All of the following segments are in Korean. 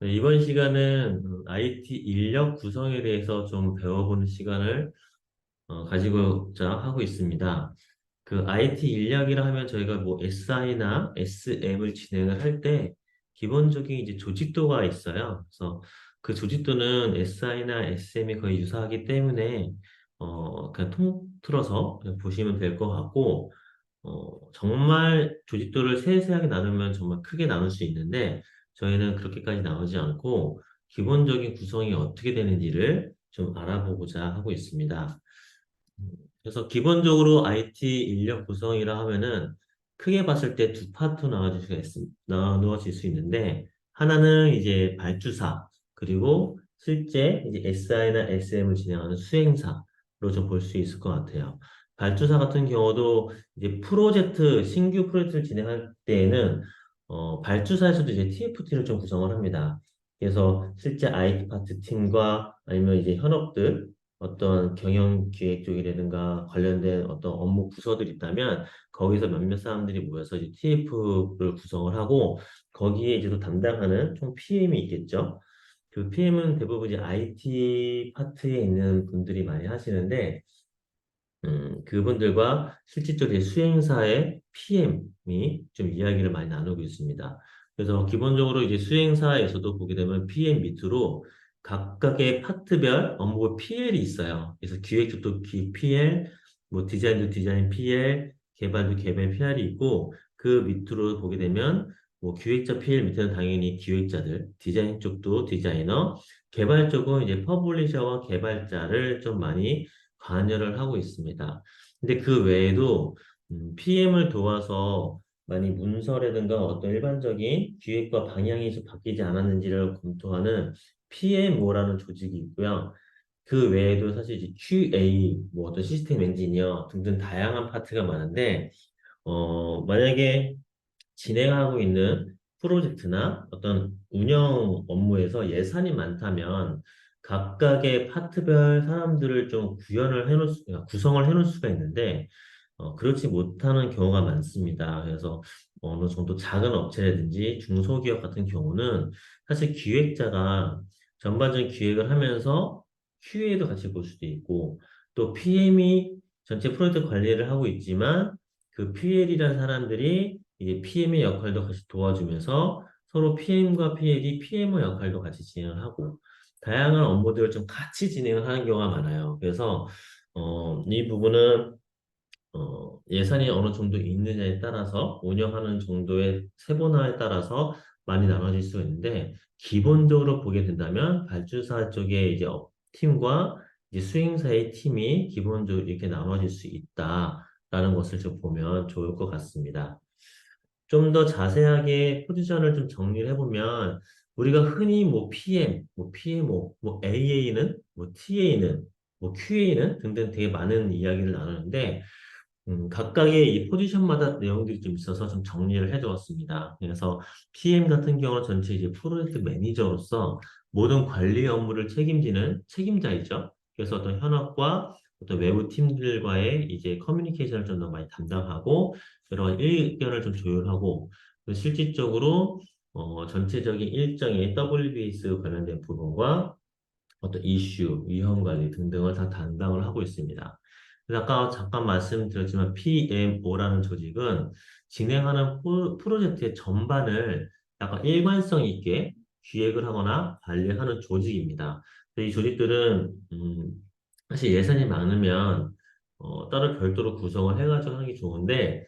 네, 이번 시간은 IT 인력 구성에 대해서 좀 배워보는 시간을 가지고자 하고 있습니다. 그 IT 인력이라 하면 저희가 뭐 SI나 SM을 진행을 할 때 기본적인 이제 조직도가 있어요. 그래서 그 조직도는 SI나 SM이 거의 유사하기 때문에 그냥 통틀어서 그냥 보시면 될 것 같고 정말 조직도를 세세하게 나누면 정말 크게 나눌 수 있는데, 저희는 그렇게까지 나누지 않고, 기본적인 구성이 어떻게 되는지를 좀 알아보고자 하고 있습니다. 음, 그래서 기본적으로 IT 인력 구성이라 하면은, 크게 봤을 때 두 파트로 나누어질 수 있는데, 하나는 이제 발주사, 그리고 실제 이제 SI나 SM을 진행하는 수행사로 좀 볼 수 있을 것 같아요. 발주사 같은 경우도 이제 신규 프로젝트를 진행할 때에는, 발주사에서도 이제 TFT를 좀 구성을 합니다. 그래서 실제 IT 파트 팀과 아니면 이제 현업들, 어떤 경영 기획 쪽이라든가 관련된 어떤 업무 부서들이 있다면, 거기서 몇몇 사람들이 모여서 이제 TF를 구성을 하고, 거기에 이제 또 담당하는 총 PM이 있겠죠. 그 PM은 대부분 이제 IT 파트에 있는 분들이 많이 하시는데, 그분들과 실질적으로 이제 수행사의 PM이 좀 이야기를 많이 나누고 있습니다. 그래서 기본적으로 이제 수행사에서도 보게 되면 PM 밑으로 각각의 파트별 업무 PL이 있어요. 그래서 기획적도 PL, 뭐 디자인도 디자인 PL, 개발도 개발 PR이 있고, 그 밑으로 보게 되면 뭐 기획자 PL 밑에는 당연히 기획자들, 디자인 쪽도 디자이너, 개발 쪽은 이제 퍼블리셔와 개발자를 좀 많이 관여를 하고 있습니다. 근데 그 외에도 PM을 도와서 많이 문서라든가 어떤 일반적인 기획과 방향이 좀 바뀌지 않았는지를 검토하는 PMO라는 조직이 있고요. 그 외에도 사실 이제 QA, 뭐 어떤 시스템 엔지니어 등등 다양한 파트가 많은데, 만약에 진행하고 있는 프로젝트나 어떤 운영 업무에서 예산이 많다면 각각의 파트별 사람들을 좀 구성을 해놓을 수가 있는데, 그렇지 못하는 경우가 많습니다. 그래서 어느 정도 작은 업체라든지 중소기업 같은 경우는 사실 기획자가 전반적인 기획을 하면서 QA도 같이 볼 수도 있고, 또 PM이 전체 프로젝트 관리를 하고 있지만 그 PL이라는 사람들이 이제 PM의 역할도 같이 도와주면서 서로 PM과 PL이 PM의 역할도 같이 진행을 하고, 다양한 업무들을 좀 같이 진행을 하는 경우가 많아요. 그래서 이 부분은 예산이 어느 정도 있느냐에 따라서 운영하는 정도의 세분화에 따라서 많이 나눠질 수 있는데, 기본적으로 보게 된다면 발주사 쪽에 이제 팀과 이제 수행사의 팀이 기본적으로 이렇게 나눠질 수 있다라는 것을 좀 보면 좋을 것 같습니다. 좀 더 자세하게 포지션을 좀 정리를 해보면, 우리가 흔히 뭐 PM, 뭐 PMO, 뭐 AA는, 뭐 TA는, 뭐 QA는 등등 되게 많은 이야기를 나누는데, 각각의 이 포지션마다 내용들이 좀 있어서 좀 정리를 해두었습니다. 그래서 PM 같은 경우는 전체 이제 프로젝트 매니저로서 모든 관리 업무를 책임지는 책임자이죠. 그래서 어떤 현업과 어떤 외부 팀들과의 이제 커뮤니케이션을 좀 더 많이 담당하고, 여러 가지 의견을 좀 조율하고, 그리고 실질적으로 전체적인 일정의 WBS 관련된 부분과 어떤 이슈, 위험 관리 등등을 다 담당을 하고 있습니다. 그래서 아까 잠깐 말씀드렸지만 PMO라는 조직은 진행하는 프로젝트의 전반을 약간 일관성 있게 기획을 하거나 관리하는 조직입니다. 근데 이 조직들은 사실 예산이 많으면 따로 별도로 구성을 해가지고 하는 게 좋은데,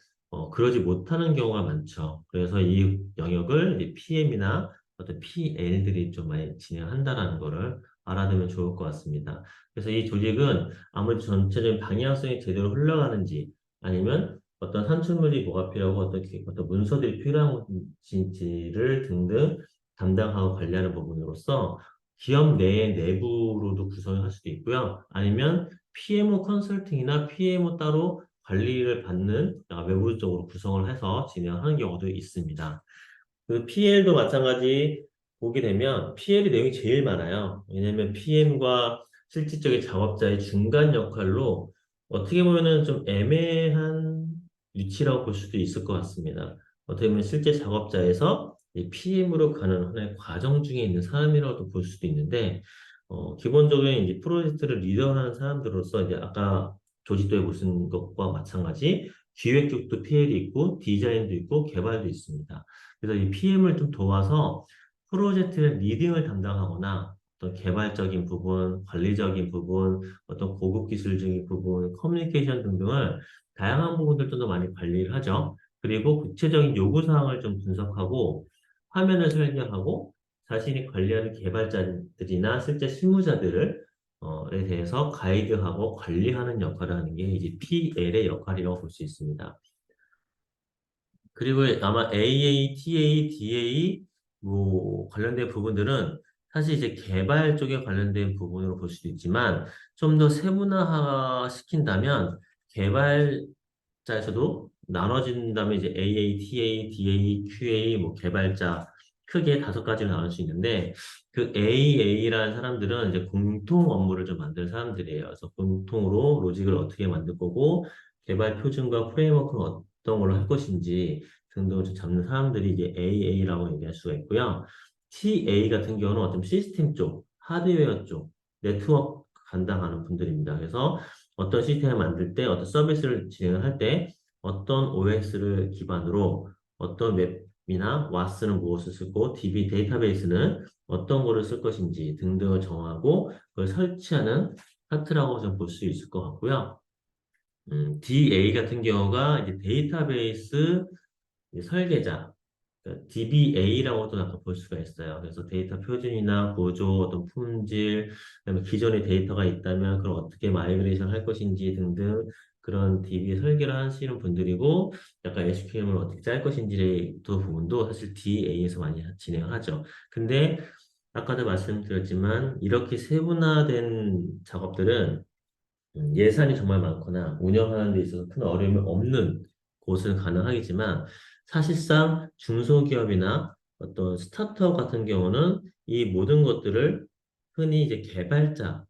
그러지 못하는 경우가 많죠. 그래서 이 영역을 PM이나 어떤 PL들이 좀 많이 진행한다라는 거를 알아두면 좋을 것 같습니다. 그래서 이 조직은 아무리 전체적인 방향성이 제대로 흘러가는지, 아니면 어떤 산출물이 뭐가 필요하고 어떤 문서들이 필요한지를 등등 담당하고 관리하는 부분으로서 기업 내부로도 구성을 할 수도 있고요. 아니면 PMO 컨설팅이나 PMO 따로 관리를 받는 외부적으로 구성을 해서 진행하는 경우도 있습니다. 그 PL도 마찬가지 보게 되면 PL의 내용이 제일 많아요. 왜냐하면 PM과 실질적인 작업자의 중간 역할로 어떻게 보면은 좀 애매한 위치라고 볼 수도 있을 것 같습니다. 어떻게 보면 실제 작업자에서 이 PM으로 가는 하나의 과정 중에 있는 사람이라고도 볼 수도 있는데, 기본적으로 이제 프로젝트를 리더하는 사람들로서 이제 아까 조직도에 무슨 것과 마찬가지 기획 쪽도 PL이 있고 디자인도 있고 개발도 있습니다. 그래서 이 PM을 좀 도와서 프로젝트의 리딩을 담당하거나 어떤 개발적인 부분, 관리적인 부분, 어떤 고급 기술적인 부분, 커뮤니케이션 등등을 다양한 부분들도 많이 관리를 하죠. 그리고 구체적인 요구사항을 좀 분석하고 화면을 설계하고 자신이 관리하는 개발자들이나 실제 실무자들을 에 대해서 가이드하고 관리하는 역할을 하는 게 이제 PL의 역할이라고 볼 수 있습니다. 그리고 아마 AA, TA, DA 뭐 관련된 부분들은 사실 이제 개발 쪽에 관련된 부분으로 볼 수도 있지만 좀 더 세분화화 시킨다면 개발자에서도 나눠진다면 이제 AA, TA, DA, QA 뭐 개발자 크게 5가지로 나눌 수 있는데 그 AA라는 사람들은 이제 공통 업무를 좀 만드는 사람들이에요. 그래서 공통으로 로직을 어떻게 만들 거고 개발 표준과 프레임워크는 어떤 걸로 할 것인지 등등을 좀 잡는 사람들이 이제 AA라고 얘기할 수가 있고요. TA 같은 경우는 어떤 시스템 쪽, 하드웨어 쪽, 네트워크 담당하는 분들입니다. 그래서 어떤 시스템을 만들 때, 어떤 서비스를 진행을 할 때, 어떤 OS를 기반으로 어떤 웹이나 WAS는 무엇을 쓰고, DB 데이터베이스는 어떤 거를 쓸 것인지 등등을 정하고 그걸 설치하는 파트라고 좀 볼 수 있을 것 같고요. DA 같은 경우가 이제 데이터베이스 설계자, 그러니까 DBA라고도 약간 볼 수가 있어요. 그래서 데이터 표준이나 구조, 어떤 품질, 그다음에 기존의 데이터가 있다면 그걸 어떻게 마이그레이션 할 것인지 등등 그런 DB 설계를 하시는 분들이고, 약간 SQL을 어떻게 짤 것인지 또 부분도 사실 DA에서 많이 진행하죠. 근데 아까도 말씀드렸지만 이렇게 세분화된 작업들은 예산이 정말 많거나 운영하는 데 있어서 큰 어려움이 없는 곳은 가능하겠지만 사실상 중소기업이나 어떤 스타트업 같은 경우는 이 모든 것들을 흔히 이제 개발자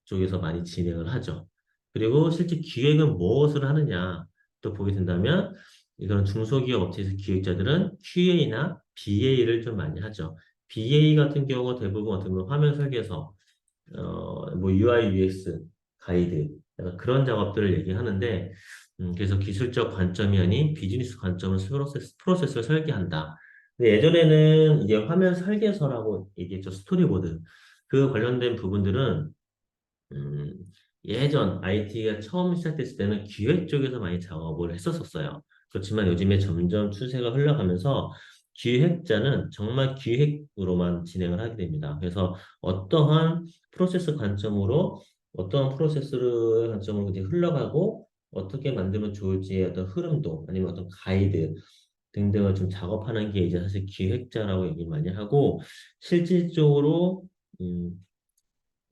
쪽에서 많이 진행을 하죠. 그리고 실제 기획은 무엇을 하느냐 또 보게 된다면 이런 중소기업 업체에서 기획자들은 QA나 BA를 좀 많이 하죠. BA 같은 경우 대부분 어떻게 보면 화면 설계서 뭐 UI, UX 가이드 약간 그런 작업들을 얘기하는데 그래서 기술적 관점이 아닌 비즈니스 관점으로 프로세스를 설계한다. 근데 예전에는 이제 화면 설계서라고 얘기했죠. 스토리보드. 그 관련된 부분들은 음, 예전 IT가 처음 시작됐을 때는 기획 쪽에서 많이 작업을 했었었어요. 그렇지만 요즘에 점점 추세가 흘러가면서 기획자는 정말 기획으로만 진행을 하게 됩니다. 그래서 어떠한 프로세스 관점으로 어떠한 프로세스의 관점으로 이제 흘러가고 어떻게 만들면 좋을지의 어떤 흐름도 아니면 어떤 가이드 등등을 좀 작업하는 게 이제 사실 기획자라고 얘기를 많이 하고 실질적으로 음,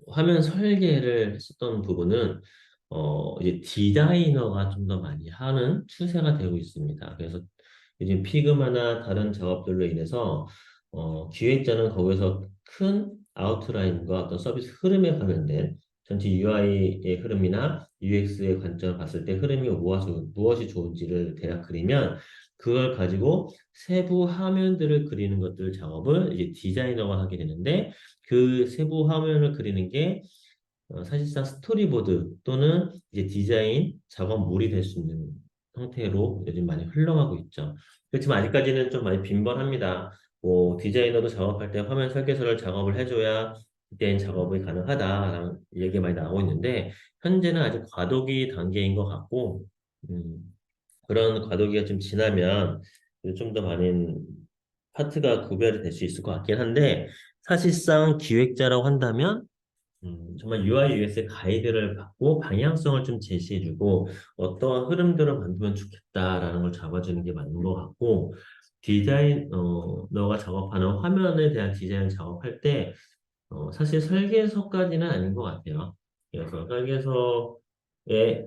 화면 설계를 했었던 부분은 이제 디자이너가 좀 더 많이 하는 추세가 되고 있습니다. 그래서 요즘 피그마나 다른 작업들로 인해서 기획자는 거기서 큰 아웃라인과 어떤 서비스 흐름에 관련된 전체 UI의 흐름이나 UX의 관점을 봤을 때 흐름이 무엇이 좋은지를 대략 그리면 그걸 가지고 세부 화면들을 그리는 것들 작업을 이제 디자이너가 하게 되는데 그 세부 화면을 그리는 게 사실상 스토리보드 또는 이제 디자인 작업물이 될 수 있는 형태로 요즘 많이 흘러가고 있죠. 그렇지만 아직까지는 좀 많이 빈번합니다. 뭐 디자이너도 작업할 때 화면 설계서를 작업을 해줘야 디자인 작업이 가능하다라는 얘기가 많이 나오고 있는데 현재는 아직 과도기 단계인 것 같고 음, 그런 과도기가 좀 지나면 좀 더 많은 파트가 구별이 될 수 있을 것 같긴 한데 사실상 기획자라고 한다면 정말 UI, UX의 가이드를 받고 방향성을 좀 제시해주고 어떠한 흐름들을 만들면 좋겠다라는 걸 잡아주는 게 맞는 것 같고 너가 작업하는 화면에 대한 디자인 작업할 때 사실 설계서까지는 아닌 것 같아요. 그래서 설계서에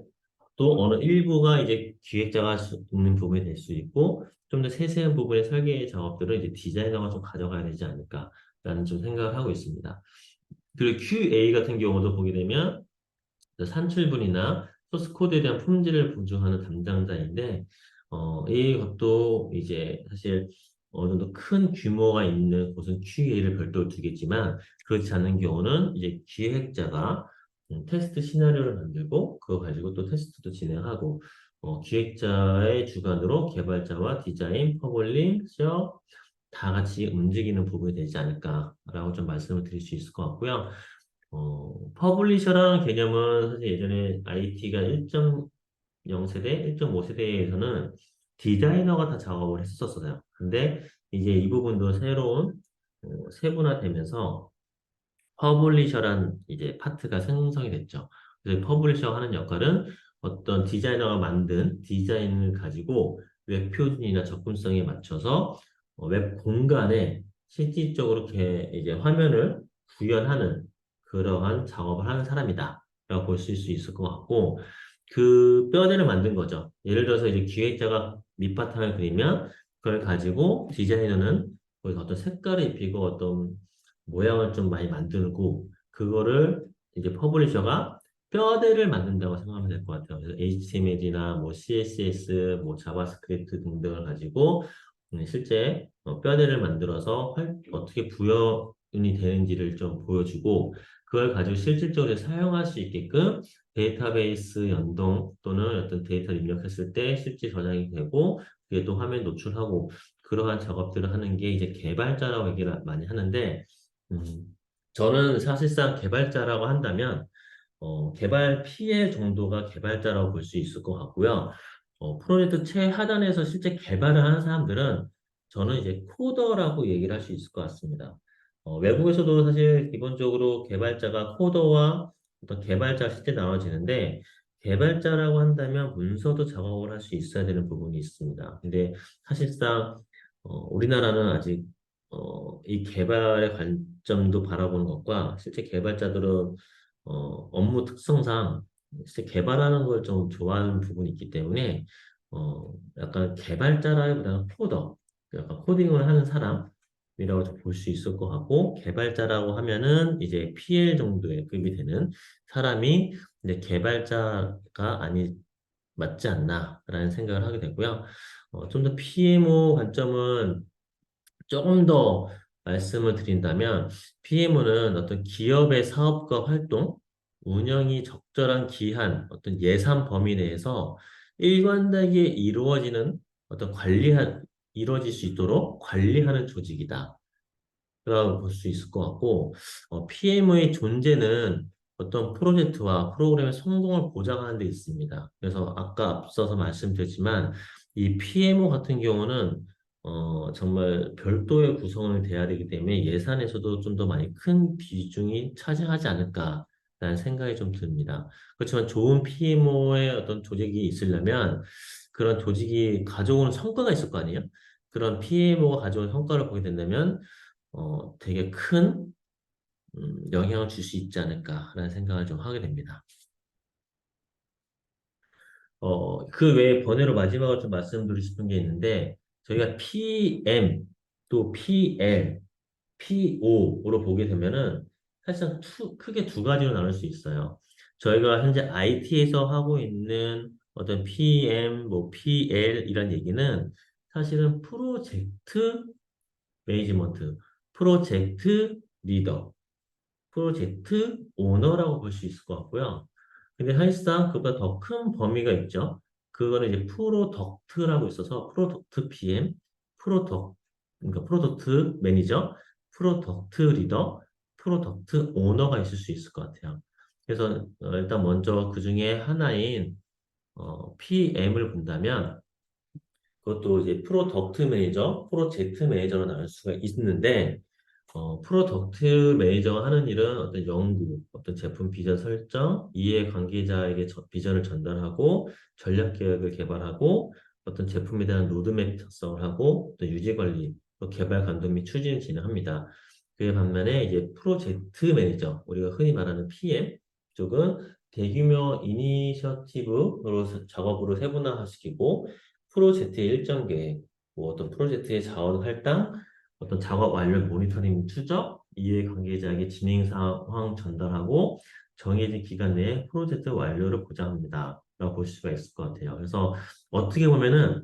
또 어느 일부가 이제 기획자가 할 수 있는 부분이 될 수 있고 좀 더 세세한 부분의 설계 작업들을 이제 디자이너가 좀 가져가야 되지 않을까라는 좀 생각을 하고 있습니다. 그리고 QA 같은 경우도 보게 되면 산출분이나 소스 코드에 대한 품질을 보증하는 담당자인데 이것도 이제 사실 어느 정도 큰 규모가 있는 곳은 QA를 별도로 두겠지만 그렇지 않은 경우는 이제 기획자가 테스트 시나리오를 만들고 그거 가지고 또 테스트도 진행하고 기획자의 주관으로 개발자와 디자인, 퍼블링, 시업 다 같이 움직이는 부분이 되지 않을까라고 좀 말씀을 드릴 수 있을 것 같고요. 퍼블리셔라는 개념은 사실 예전에 IT가 1.0세대, 1.5세대에서는 디자이너가 다 작업을 했었어요. 근데 이제 이 부분도 새로운 세분화되면서 퍼블리셔란 이제 파트가 생성이 됐죠. 그래서 퍼블리셔가 하는 역할은 어떤 디자이너가 만든 디자인을 가지고 웹 표준이나 접근성에 맞춰서 웹 공간에 실질적으로 이제 화면을 구현하는 그러한 작업을 하는 사람이다. 라고 볼 수 있을 것 같고, 그 뼈대를 만든 거죠. 예를 들어서 이제 기획자가 밑바탕을 그리면 그걸 가지고 디자이너는 거기서 어떤 색깔을 입히고 어떤 모양을 좀 많이 만들고 그거를 이제 퍼블리셔가 뼈대를 만든다고 생각하면 될 것 같아요. 그래서 HTML이나 뭐 CSS, 뭐 자바스크립트 등등을 가지고 실제 뼈대를 만들어서 어떻게 구현이 되는지를 좀 보여주고 그걸 가지고 실질적으로 사용할 수 있게끔 데이터베이스 연동 또는 어떤 데이터를 입력했을 때 실제 저장이 되고 그게 또 화면 노출하고 그러한 작업들을 하는 게 이제 개발자라고 얘기를 많이 하는데 음, 저는 사실상 개발자라고 한다면 개발 PL 정도가 개발자라고 볼 수 있을 것 같고요. 프로젝트 최하단에서 실제 개발을 하는 사람들은 저는 이제 코더라고 얘기를 할 수 있을 것 같습니다. 외국에서도 사실 기본적으로 개발자가 코더와 어떤 개발자가 실제 나눠지는데 개발자라고 한다면 문서도 작업을 할 수 있어야 되는 부분이 있습니다. 근데 사실상 우리나라는 아직 이 개발의 관점도 바라보는 것과 실제 개발자들은 업무 특성상 실제 개발하는 걸 좀 좋아하는 부분이 있기 때문에 약간 개발자라기보다는 코더, 약간 코딩을 하는 사람이라고 볼 수 있을 것 같고 개발자라고 하면은 이제 PL 정도의 급이 되는 사람이 이제 개발자가 아니 맞지 않나라는 생각을 하게 되고요. 좀 더 PMO 관점은 조금 더 말씀을 드린다면 PMO는 어떤 기업의 사업과 활동, 운영이 적절한 기한, 어떤 예산 범위 내에서 일관되게 이루어지는 어떤 이루어질 수 있도록 관리하는 조직이다. 라고 볼 수 있을 것 같고, PM의 존재는 어떤 프로젝트와 프로그램의 성공을 보장하는 데 있습니다. 그래서 아까 앞서서 말씀드렸지만, 이 PMO 같은 경우는 정말 별도의 구성을 돼야 되기 때문에 예산에서도 좀 더 많이 큰 비중이 차지하지 않을까라는 생각이 좀 듭니다. 그렇지만 좋은 PMO의 어떤 조직이 있으려면 그런 조직이 가져오는 성과가 있을 거 아니에요? 그런 PMO가 가져오는 성과를 보게 된다면 되게 큰 영향을 줄 수 있지 않을까라는 생각을 좀 하게 됩니다. 그 외에 번외로 마지막으로 좀 말씀드리고 싶은 게 있는데, 저희가 PM, 또 PL, PO로 보게 되면은 사실상 크게 두 가지로 나눌 수 있어요. 저희가 현재 IT에서 하고 있는 어떤 PM, 뭐 PL 이란 얘기는 사실은 프로젝트 매니지먼트, 프로젝트 리더, 프로젝트 오너라고 볼 수 있을 것 같고요. 근데 사실상 그보다 더 큰 범위가 있죠. 그거는 이제 프로덕트라고 있어서 프로덕트 PM, 프로덕, 그러니까 프로덕트 매니저, 프로덕트 리더, 프로덕트 오너가 있을 수 있을 것 같아요. 그래서 일단 먼저 그 중에 하나인 PM을 본다면 그것도 이제 프로덕트 매니저, 프로젝트 매니저로 나눌 수가 있는데 프로덕트 매니저가 하는 일은 어떤 연구, 어떤 제품 비전 설정, 이해 관계자에게 비전을 전달하고 전략 계획을 개발하고 어떤 제품에 대한 로드맵 작성을 하고 또 유지 관리, 또 개발 감독 및 추진을 진행합니다. 그에 반면에 이제 프로젝트 매니저, 우리가 흔히 말하는 PM 쪽은 대규모 이니셔티브로 작업으로 세분화시키고 프로젝트의 일정 계획, 뭐 어떤 프로젝트의 자원 할당, 어떤 작업 완료 모니터링 추적, 이해관계자에게 진행 상황 전달하고 정해진 기간 내에 프로젝트 완료를 보장합니다. 라고 볼 수가 있을 것 같아요. 그래서 어떻게 보면은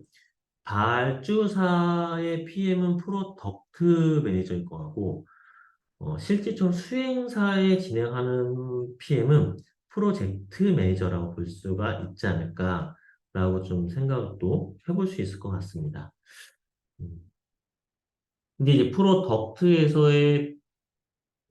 발주사의 PM은 프로덕트 매니저일 것 같고, 실질적으로 수행사에 진행하는 PM은 프로젝트 매니저라고 볼 수가 있지 않을까라고 좀 생각도 해볼 수 있을 것 같습니다. 음. 근데 이제 프로덕트에서의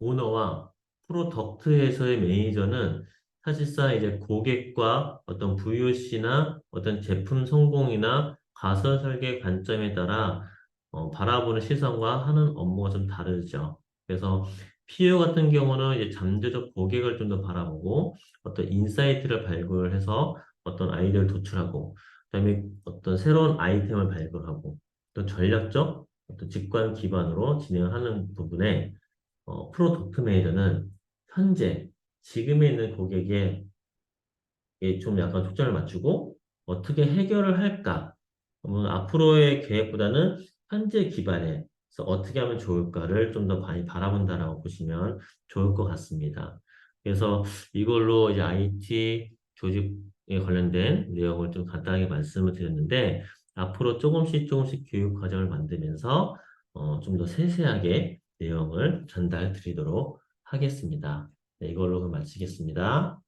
오너와 프로덕트에서의 매니저는 사실상 이제 고객과 어떤 VOC나 어떤 제품 성공이나 가설 설계 관점에 따라 바라보는 시선과 하는 업무가 좀 다르죠. 그래서 PO 같은 경우는 이제 잠재적 고객을 좀 더 바라보고 어떤 인사이트를 발굴해서 어떤 아이디어를 도출하고 그다음에 어떤 새로운 아이템을 발굴하고 또 전략적 어떤 직관 기반으로 진행하는 부분에 프로덕트 매니저는 현재 지금에 있는 고객에 좀 약간 초점을 맞추고 어떻게 해결을 할까? 앞으로의 계획보다는 현재 기반에 서 어떻게 하면 좋을까를 좀 더 많이 바라본다라고 보시면 좋을 것 같습니다. 그래서 이걸로 이제 IT 조직에 관련된 내용을 좀 간단하게 말씀을 드렸는데 앞으로 조금씩 조금씩 교육 과정을 만들면서 좀 더 세세하게 내용을 전달 드리도록 하겠습니다. 네, 이걸로 그럼 마치겠습니다.